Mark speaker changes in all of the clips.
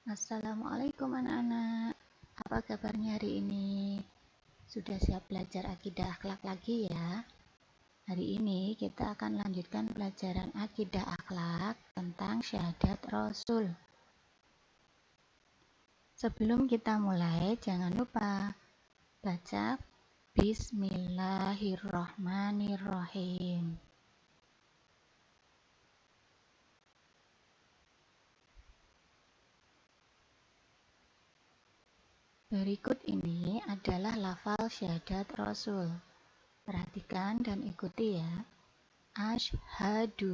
Speaker 1: Assalamualaikum anak-anak. Apa kabarnya hari ini? Sudah siap belajar akidah akhlak lagi ya? Hari ini kita akan lanjutkan pelajaran akidah akhlak tentang syahadat Rasul. Sebelum kita mulai, jangan lupa baca Bismillahirrohmanirrohim. Berikut ini adalah lafal syahadat Rasul. Perhatikan dan ikuti ya. Asyhadu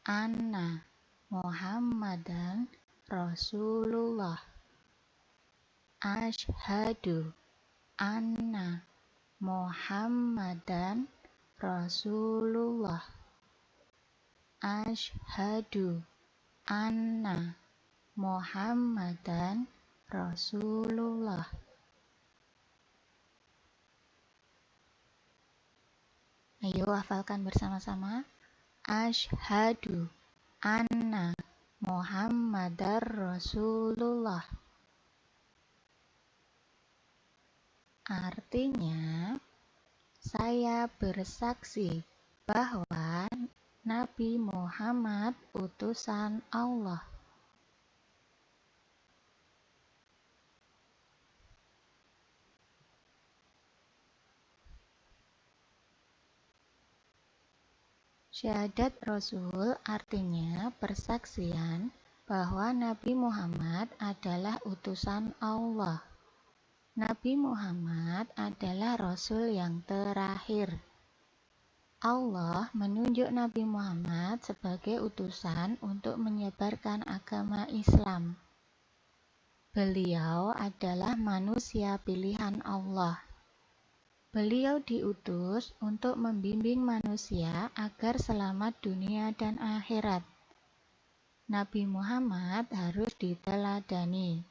Speaker 1: anna Muhammadan Rasulullah. Asyhadu anna Muhammadan Rasulullah. Asyhadu anna Muhammadan Rasulullah. Ayo hafalkan bersama-sama. Asyhadu anna Muhammadar Rasulullah. Artinya, saya bersaksi bahwa Nabi Muhammad utusan Allah. Syahadat Rasul artinya persaksian bahwa Nabi Muhammad adalah utusan Allah. Nabi Muhammad adalah Rasul yang terakhir. Allah menunjuk Nabi Muhammad sebagai utusan untuk menyebarkan agama Islam. Beliau adalah manusia pilihan Allah. Beliau diutus untuk membimbing manusia agar selamat dunia dan akhirat. Nabi Muhammad harus diteladani.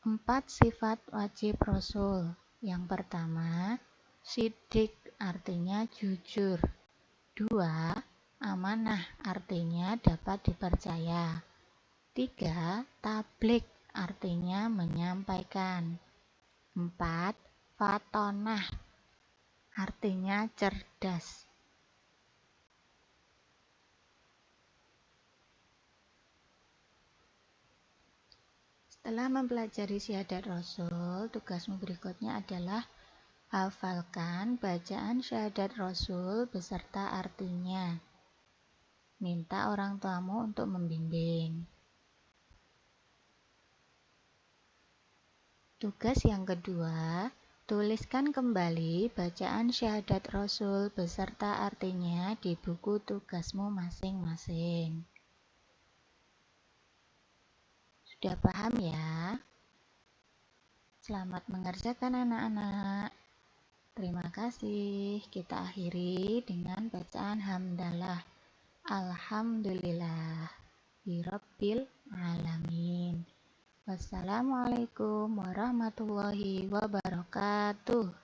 Speaker 1: 4 sifat wajib Rasul. Yang pertama, siddiq artinya jujur. 2, amanah artinya dapat dipercaya. 3, tabligh artinya menyampaikan. 4, fatonah artinya cerdas. Setelah mempelajari syahadat Rasul, tugasmu berikutnya adalah hafalkan bacaan syahadat Rasul beserta artinya. Minta orang tuamu untuk membimbing. Tugas yang kedua, tuliskan kembali bacaan syahadat Rasul beserta artinya di buku tugasmu masing-masing. Sudah paham ya? Selamat mengerjakan anak-anak. Terima kasih. Kita akhiri dengan bacaan hamdalah. Alhamdulillah Birabbil alamin. Wassalamualaikum warahmatullahi wabarakatuh.